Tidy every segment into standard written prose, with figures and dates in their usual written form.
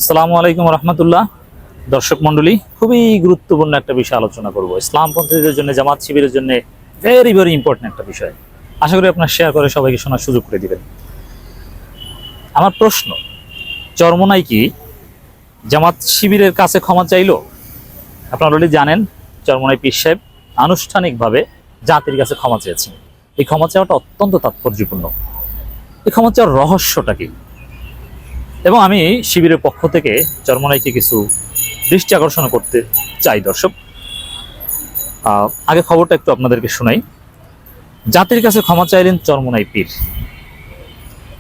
আসসালামু আলাইকুম রহমতুল্লাহ। দর্শক মন্ডলী, খুবই গুরুত্বপূর্ণ একটা বিষয় আলোচনা করব। ইসলামপন্থীদের জন্য, জামাত শিবিরের জন্য ভেরি ভেরি ইম্পর্টেন্ট একটা বিষয়। আশা করি আপনার শেয়ার করে সবাইকে শোনার সুযোগ করে দিবেন। আমার প্রশ্ন, চরমোনাই কি জামাত শিবিরের কাছে ক্ষমা চাইল? আপনারা অলরেডি জানেন, চরমোনাই পীর সাহেব আনুষ্ঠানিকভাবে জাতির কাছে ক্ষমা চেয়েছেন। এই ক্ষমা চাওয়াটা অত্যন্ত তাৎপর্যপূর্ণ। এই ক্ষমা চাওয়ার রহস্যটা কি? এবং আমি শিবিরের পক্ষ থেকে চরমোনাইকে কিছু দৃষ্টি আকর্ষণ করতে চাই। দর্শক, আগে খবরটা একটু আপনাদেরকে শোনাই। জাতির কাছে ক্ষমা চাইলেন চরমোনাই পীর।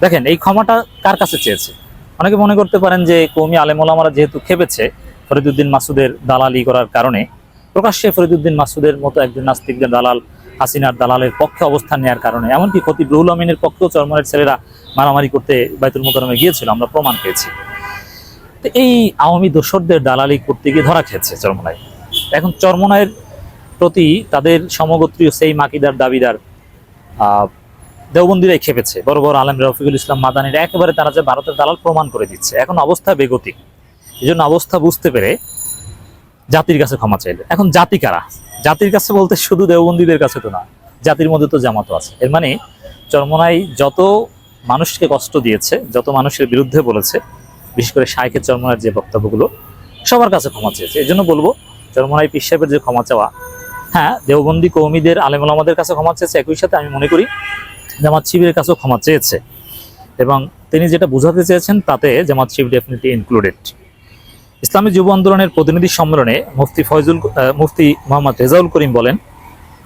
দেখেন, এই ক্ষমাটা কার কাছে চেয়েছে? অনেকে মনে করতে পারেন যে কওমি আলেম ওলামারা যেহেতু খেপেছে ফরিদউদ্দিন মাসুদের দালালি করার কারণে, প্রকাশ্যে ফরিদউদ্দিন মাসুদের মতো একজন নাস্তিকদের দালাল, হাসিনার দালালের পক্ষে অবস্থান নেওয়ার কারণে, এমনকি খতিব রুহুল আমিনের পক্ষেও চরমোনাইয়ের ছেলেরা মারামারি করতে বাইতুল মোকাররমে গিয়েছিল, আমরা প্রমাণ পেয়েছি। তো এই আওয়ামী দোসরদের দালালি করতে গিয়ে ধরা খেয়েছে চরমোনাই। এখন চরমোনাইয়ের প্রতি তাদের সমগোত্রীয় সেই মাকিদার দাবিদার দেওবন্দিরাই খেপেছে। বড় বড় আলেম রফিকুল ইসলাম মাদানিরা একেবারে তারা যে ভারতের দালাল প্রমাণ করে দিচ্ছে। এখন অবস্থা বেগতিক। এই জন্য অবস্থা বুঝতে পেরে জাতির কাছে ক্ষমা চাইলে। এখন জাতি কারা? জাতির কাছে বলতে শুধু দেওবন্দীদের কাছে তো না, জাতির মধ্যে তো জামাতও আছে। এর মানে চরমোনাই যত মানুষকে কষ্ট দিয়েছে, যত মানুষের বিরুদ্ধে বলেছে, বিশেষ করে শাইখে চরমোনাইয়ের যে বক্তব্যগুলো, সবার কাছে ক্ষমা চেয়েছে। এই জন্য বলবো, চরমোনাই পীর সাহেবের যে ক্ষমা চাওয়া, হ্যাঁ, দেওবন্দি কওমিদের আলেম ওলামাদের কাছে ক্ষমা চেয়েছে, একই সাথে আমি মনে করি জামাত শিবিরের কাছেও ক্ষমা চেয়েছে। এবং তিনি যেটা বোঝাতে চেয়েছেন তাতে জামাত শিবির ডেফিনেটলি ইনক্লুডেড। ইসলামী যুব আন্দোলনের প্রতিনিধি সম্মেলনে মুফতি মোহাম্মদ রেজাউল করিম বলেন,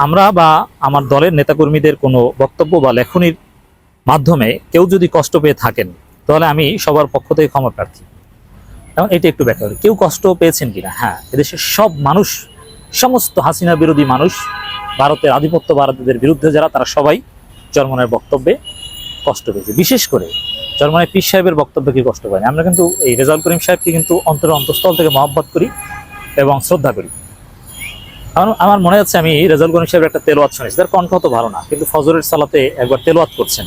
আমরা বা আমার দলের নেতাকর্মীদের কোনো বক্তব্য বা লেখনির মাধ্যমে কেউ যদি কষ্ট পেয়ে থাকেন, তাহলে আমি সবার পক্ষ থেকে ক্ষমা প্রার্থী। এবং এটা একটু ব্যাখ্যা করি, কেউ কষ্ট পেয়েছেন কিনা? হ্যাঁ, এদেশের সব মানুষ, সমস্ত হাসিনা বিরোধী মানুষ, ভারতের আধিপত্যবাদীদের বিরুদ্ধে যারা, তারা সবাই চরমোনাইয়ের বক্তব্যে কষ্ট পেয়েছে। বিশেষ করে চরমোনাই পীর সাহেবের বক্তব্যে কি কষ্ট পায়নি? আমরা কিন্তু এই রেজাউল করিম সাহেবকে কিন্তু অন্তরের অন্তঃস্থল থেকে মহব্বত করি এবং শ্রদ্ধা করি। আমার মনে আছে, আমি রেজাউল করিম সাহেবের একটা তেলাওয়াত শুনেছি। তার কণ্ঠ তো ভালো না, কিন্তু ফজরের সালাতে একবার তেলাওয়াত করছেন,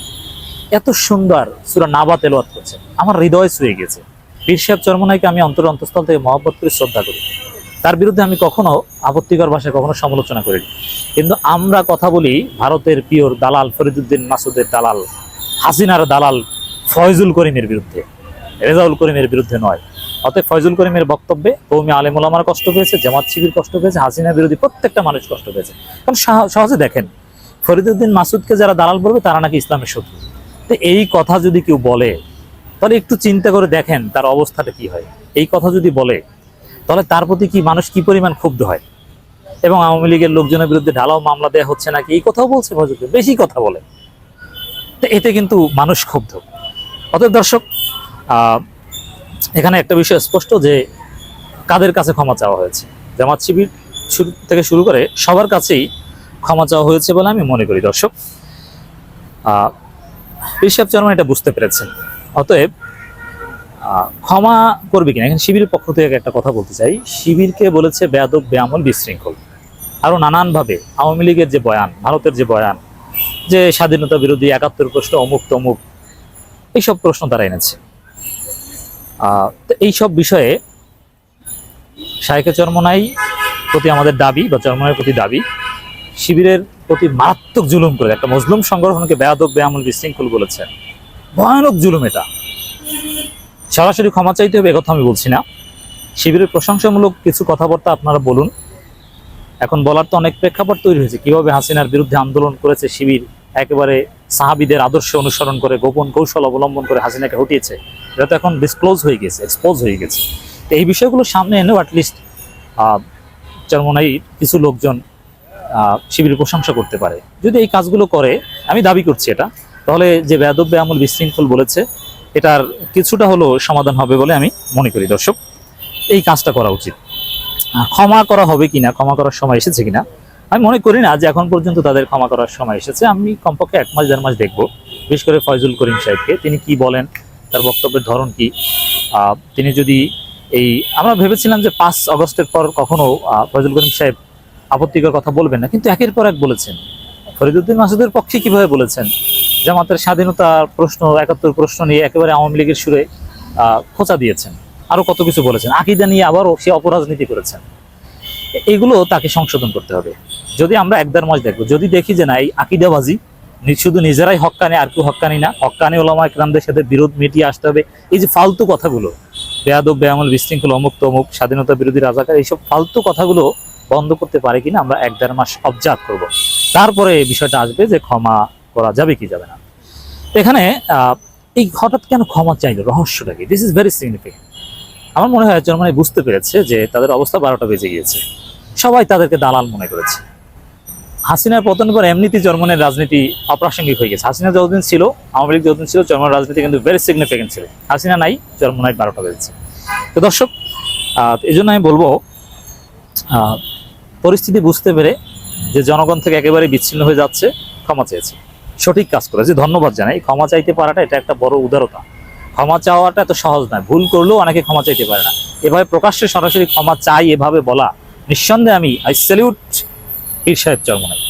এত সুন্দর সূরা নাবা তেলাওয়াত করছেন, আমার হৃদয় ছুঁয়ে গেছে। পীর সাহেব চরমোনাইকে আমি অন্তরের অন্তঃস্থল থেকে মহব্বত করি, শ্রদ্ধা করি। তার বিরুদ্ধে আমি কখনো আপত্তিকর ভাষায় কখনো সমালোচনা করিনি। কিন্তু আমরা কথা বলি ভারতের পিওর দালাল, ফরিদউদ্দিন মাসুদের দালাল, হাসিনার দালাল ফয়জুল করিমের বিরুদ্ধে, রেজাউল করিমের বিরুদ্ধে নয়। অতএব ফয়জুল করিমের বক্তব্যে কওমি আলেম ওলামারা কষ্ট পেয়েছে, জামাত শিবির কষ্ট পেয়েছে, হাসিনা বিরোধী প্রত্যেকটা মানুষ কষ্ট পেয়েছে। কারণ সহজে দেখেন, ফরিদউদ্দিন মাসুদকে যারা দালাল বলবে তারা নাকি ইসলামের শত্রু। তো এই কথা যদি কেউ বলে, তাহলে একটু চিন্তা করে দেখেন তার অবস্থাটা কি হয়। এই কথা যদি বলে, তাহলে তার প্রতি কি মানুষ কি পরিমাণ ক্ষুব্ধ হয়। এবং আওয়ামী লীগের লোকজনের বিরুদ্ধে ঢালাও মামলা দেওয়া হচ্ছে নাকি, এই কথাও বলছে ফজল, বেশি কথা বলে। তো এতে কিন্তু মানুষ ক্ষুব্ধ। অতএব দর্শক, এখানে একটা বিষয় স্পষ্ট যে কাদের কাছে ক্ষমা চাওয়া হয়েছে। জামাত শিবির থেকে শুরু করে সবার কাছেই ক্ষমা চাওয়া হয়েছে বলে আমি মনে করি। দর্শক, পীর সাহেব চরমোনাই এটা বুঝতে পেরেছেন। অতএব ক্ষমা করবে কিনা, এখানে শিবিরের পক্ষ থেকে একটা কথা বলতে চাই। শিবিরকে বলেছে বেয়াদব, বেআমল, বিশৃঙ্খল, আরো নানানভাবে আওয়ামী লীগের যে বয়ান, ভারতের যে বয়ান, যে স্বাধীনতা বিরোধী, ৭১ প্রশ্ন, অমুক তমুক, এইসব প্রশ্ন তারা এনেছে। তো এইসব বিষয়ে শাইখে চরমোনাই প্রতি আমাদের দাবি, বা চরমোনাইয়ের প্রতি দাবি, শিবিরের প্রতি মারাত্মক জুলুম করে একটা মজলুম সংগঠনকে বেয়াদব, বেআমল, বিশৃঙ্খল বলেছে। ভয়ানক জুলুম এটা। সরাসরি ক্ষমা চাইতে হবে একথা আমি বলছি না। শিবিরের প্রশংসামূলক কিছু কথাবার্তা আপনারা বলুন। এখন বলার তো অনেক প্রেক্ষাপট তৈরি হয়েছে, কিভাবে হাসিনার বিরুদ্ধে আন্দোলন করেছে শিবির, একেবারে সাহাবীদের আদর্শ অনুসরণ করে, গোপন কৌশল অবলম্বন করে হাসিনাকে হটিয়েছে। এটা তো এখন ডিসক্লোজ হয়ে গেছে, এক্সপোজ হয়ে গেছে। তো এই বিষয়গুলো সামনে এনেও অ্যাটলিস্ট চরমোনাই কিছু লোকজন শিবিরের প্রশংসা করতে পারে। যদি এই কাজগুলো করে, আমি দাবি করছি এটা, তাহলে যে বেয়াদব, বেআমল, বিশৃঙ্খল বলেছে, এটার কিছুটা হলো সমাধান হবে বলে আমি মনে করি। দর্শক, এই কাজটা করা উচিত। ক্ষমা করা হবে কিনা, ক্ষমা করার সময় এসেছে কিনা, আমি মনে করি না যে এখন পর্যন্ত তাদের ক্ষমা করার সময় এসেছে। আমি কমপক্ষে 1 মাস 1.5 মাস দেখবো, বিশেষ করে ফয়জুল করিম সাহেবকে, তিনি কি বলেন, তার বক্তব্যের ধরন কি। তিনি যদি আমরা ভেবেছিলাম যে 5 আগস্টের পর কখনো ফয়জুল করিম সাহেব আপত্তিকর কথা বলবেন না, কিন্তু একের পর এক বলেছেন। ফরিদউদ্দিন মাসুদের পক্ষে কিভাবে বলেছেন, জামাতের স্বাধীনতার প্রশ্ন, ৭১ প্রশ্ন নিয়ে একেবারে আওয়ামী লীগের সুরে খোঁচা দিয়েছেন। আরো কত কিছু বলেছেন, আকীদা নিয়ে আবারও সে অপরাজনীতি করেছেন। এগুলো তাকে সংশোধন করতে হবে। যদি আমরা একদার মাস দেখবো, যদি দেখি যে না এই আকীদাবাজি শুধু নিজেরাই হক্কানি, আর কেউ হক্কানি না, হক্কানি ওলামা ইকরামদের সাথে বিরোধ মিটিয়ে আসতে হবে। এই যে ফালতু কথাগুলো, বেয়াদব, বেআমল, বিশৃঙ্খল, অমুক তমুক, স্বাধীনতা বিরোধী, রাজাকার, এইসব ফালতু কথাগুলো বন্ধ করতে পারে কিনা আমরা 1-1.5 মাস অবজার্ভ করব। তারপরে এই বিষয়টা আসবে যে ক্ষমা করা যাবে কি যাবে না। এখানে এই হঠাৎ কেন ক্ষমা চাইলো, রহস্যটা কি? This is very significant. আমার মনে হয় জার্মানি বুঝতে পেরেছে যে তাদের অবস্থা 12টা বেজে গিয়েছে। সবাই তাদেরকে দালাল মনে করেছে। হাসিনার পতনের পর এমনিতেই জার্মানির রাজনীতি অপ্রাসঙ্গিক হয়ে গেছে। হাসিনা যতদিন ছিল, আওয়ামী লীগ যতদিন ছিল, জার্মান রাজনীতি কিন্তু ভেরি সিগনিফিকেন্ট ছিল। হাসিনা নাই, জার্মানির 12টা বেজেছে। তো দর্শক, এই জন্য আমি বলবো, পরিস্থিতি বুঝতে পেরে যে জনগণ থেকে একেবারে বিচ্ছিন্ন হয়ে যাচ্ছে, ক্ষমা চেয়েছে, সঠিক কাজ করেছে, ধন্যবাদ জানাই। ক্ষমা চাইতে পারাটা এটা একটা বড় উদারতা। ক্ষমা চাওয়াটা এত সহজ নয়, ভুল করলেও অনেকে ক্ষমা চাইতে পারে না। এভাবে প্রকাশ্যে সরাসরি ক্ষমা চাই এভাবে বলা, নিঃসন্দেহে আমি আই স্যালিউট পীর সাহেব চরমনাই,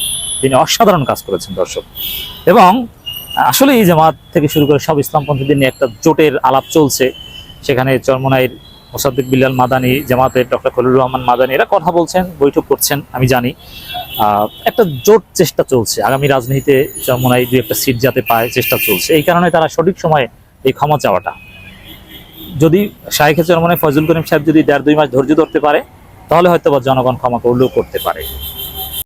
তিনি অসাধারণ কাজ করেছেন দর্শক। এবং আসলে এই জামাত থেকে শুরু করে সব ইসলামপন্থীদের নিয়ে একটা জোটের আলাপ চলছে। সেখানে চরমনাইয়ের মোসাদ্দেক বিল্লাল মাদানী, জামাতের ডক্টর খলিলুর রহমান মাদানী, এরা কথা বলছেন, বৈঠক করছেন, আমি জানি। একটা জোট চেষ্টা চলছে, আগামী রাজনীতিতে চরমনাই 2-1টা সিট যাতে পায় চেষ্টা চলছে। এই কারণে তারা সঠিক সময়ে এই ক্ষমা চাওয়াটা, যদি শায়েখে চরমনাই ফয়জুল করিম সাহেব যদি 1.5-2 মাস ধৈর্য ধরতে পারে, তাহলে হয়তো বা জনগণ ক্ষমা করলেও করতে পারে।